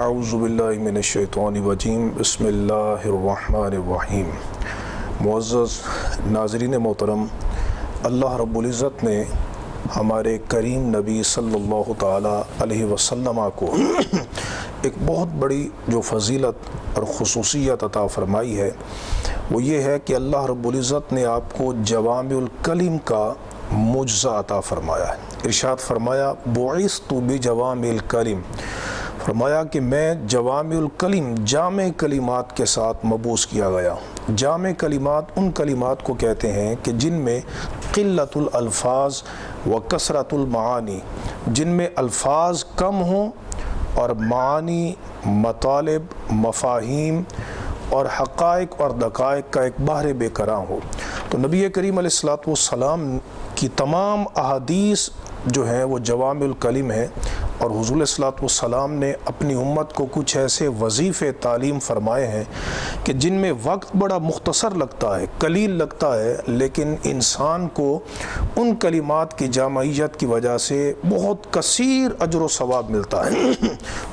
اعوذ باللہ من الشیطان الرجیم بسم اللہ الرحمن الرحیم۔ معزز ناظرین محترم، اللہ رب العزت نے ہمارے کریم نبی صلی اللہ تعالی علیہ وسلم کو ایک بہت بڑی جو فضیلت اور خصوصیت عطا فرمائی ہے، وہ یہ ہے کہ اللہ رب العزت نے آپ کو جوامع الکلم کا معجزہ عطا فرمایا ہے۔ ارشاد فرمایا بعثت بجوامع الکلم، فرمایا کہ میں جوامع الکلم جامع کلمات کے ساتھ مبعوث کیا گیا۔ جامع کلمات ان کلمات کو کہتے ہیں کہ جن میں قلت الالفاظ و کثرت المعانی، جن میں الفاظ کم ہوں اور معانی، مطالب، مفاہیم اور حقائق اور دقائق کا ایک بحر بے کراں ہو۔ تو نبی کریم علیہ السلام کی تمام احادیث جو ہیں وہ جوامع الکلم ہیں، اور حضور علیہ السلام نے اپنی امت کو کچھ ایسے وظیفے تعلیم فرمائے ہیں کہ جن میں وقت بڑا مختصر لگتا ہے، قلیل لگتا ہے، لیکن انسان کو ان کلمات کی جامعیت کی وجہ سے بہت کثیر اجر و ثواب ملتا ہے۔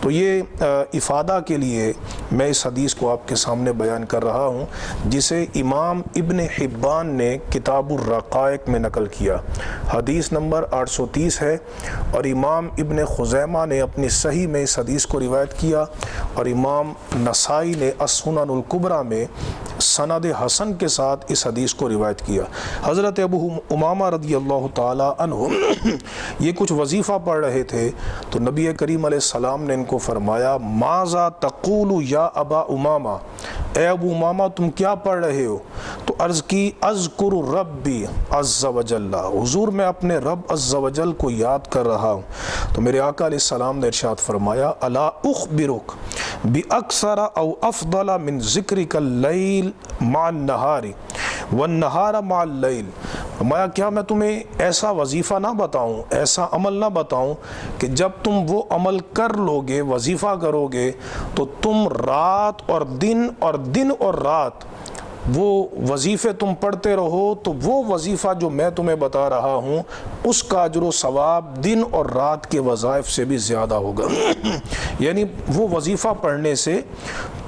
تو یہ افادہ کے لیے میں اس حدیث کو آپ کے سامنے بیان کر رہا ہوں، جسے امام ابن حبان نے کتاب الرقائق میں نقل کیا۔ حدیث نمبر 830 ہے، اور امام ابن خزیمہ نے اپنی صحیح میں اس حدیث کو روایت کیا، اور امام نسائی نے السنن الکبریٰ میں سند حسن کے ساتھ اس حدیث کو روایت کیا۔ حضرت ابو امامہ رضی اللہ تعالی عنہ یہ کچھ وظیفہ پڑھ رہے تھے، تو نبی کریم علیہ السلام نے ان کو فرمایا ماذا تقول یا ابا امامہ، اے ابو امامہ تم کیا پڑھ رہے ہو؟ تو عرض کی اذکر ربی عز وجل، حضور میں اپنے رب عز وجل کو یاد کر رہا ہوں۔ تو میرے آقا علیہ السلام نے ارشاد فرمایا الا اخبرک باکثر او افضل من ذکرک اللیل مع النہار والنہار مع اللیل، فرمایا کیا میں تمہیں ایسا وظیفہ نہ بتاؤں، ایسا عمل نہ بتاؤں کہ جب تم وہ عمل کر لوگے، وظیفہ کرو گے، تو تم رات اور دن اور رات وہ وظیفے تم پڑھتے رہو، تو وہ وظیفہ جو میں تمہیں بتا رہا ہوں اس کا اجر و ثواب دن اور رات کے وظائف سے بھی زیادہ ہوگا۔ یعنی وہ وظیفہ پڑھنے سے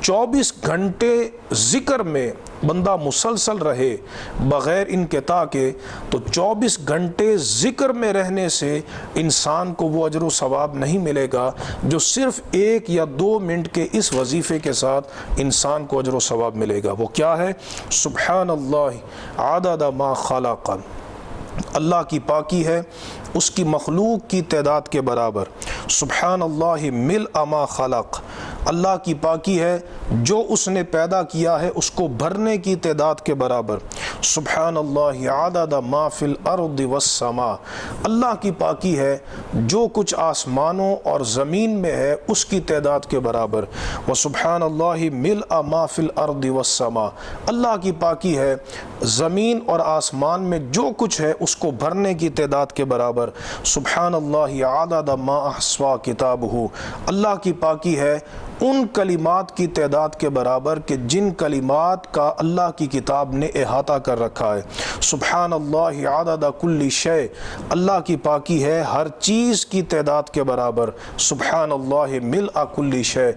24 گھنٹے ذکر میں بندہ مسلسل رہے بغیر انقطاع کے، تو 24 گھنٹے ذکر میں رہنے سے انسان کو وہ اجر و ثواب نہیں ملے گا جو صرف 1 یا 2 منٹ کے اس وظیفے کے ساتھ انسان کو اجر و ثواب ملے گا۔ وہ کیا ہے؟ سبحان اللہ عدد ما خلق، اللہ کی پاکی ہے اس کی مخلوق کی تعداد کے برابر۔ سبحان اللہ ملء ما خلق، اللہ کی پاکی ہے جو اس نے پیدا کیا ہے اس کو بھرنے کی تعداد کے برابر۔ سبحان اللہ عدد ما فی الارض والسماء، اللہ کی پاکی ہے جو کچھ آسمانوں اور زمین میں ہے اس کی تعداد کے برابر۔ وسبحان اللہ ملء ما فی الارض والسماء، اللہ کی پاکی ہے زمین اور آسمان میں جو کچھ ہے اس کو بھرنے کی تعداد کے برابر۔ سبحان اللہ عدد ما احصا کتابہ، اللہ کی پاکی ہے ان کلمات کی تعداد کے برابر کہ جن کلمات کا اللہ کی کتاب نے احاطہ کر رکھا ہے۔ سبحان اللہ عدد کل شیء، اللہ کی پاکی ہے ہر چیز کی تعداد کے برابر۔ سبحان اللہ ملء کل شیء،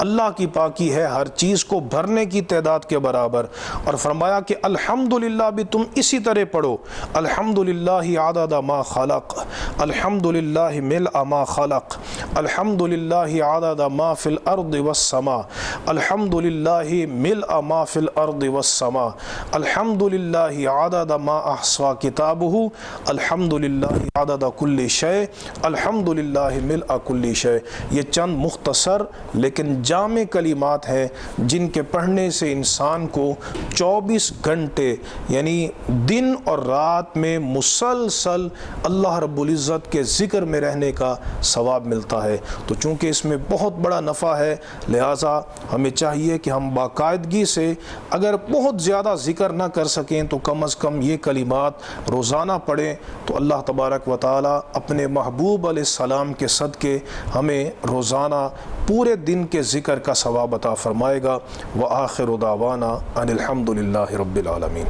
اللہ کی پاکی ہے ہر چیز کو بھرنے کی تعداد کے برابر۔ اور فرمایا کہ الحمدللہ بھی تم اسی طرح پڑھو، الحمدللہ عدد ما خلق، الحمدللہ ملء ما خلق، الحمدللہ عدد ما فی الارض والسماء، الحمدللہ ملء ما فی الارض والسماء، الحمدللہ عدد ما احصا کتابہ، الحمدللہ عدد کل شیء، الحمدللہ ملء کل شیء۔ یہ چند مختصر لیکن جامع کلمات ہیں جن کے پڑھنے سے انسان کو 24 گھنٹے یعنی دن اور رات میں مسلسل اللہ رب العزت کے ذکر میں رہنے کا ثواب ملتا ہے۔ تو چونکہ اس میں بہت بڑا نفع ہے، لہٰذا ہمیں چاہیے کہ ہم باقاعدگی سے اگر بہت زیادہ ذکر نہ کر سکیں تو کم از کم یہ کلمات روزانہ پڑھیں، تو اللہ تبارک و تعالی اپنے محبوب علیہ السلام کے صدقے ہمیں روزانہ پورے دن کے ذکر کا ثواب عطا فرمائے گا۔ وآخر دعوانا ان الحمد للہ رب العالمین۔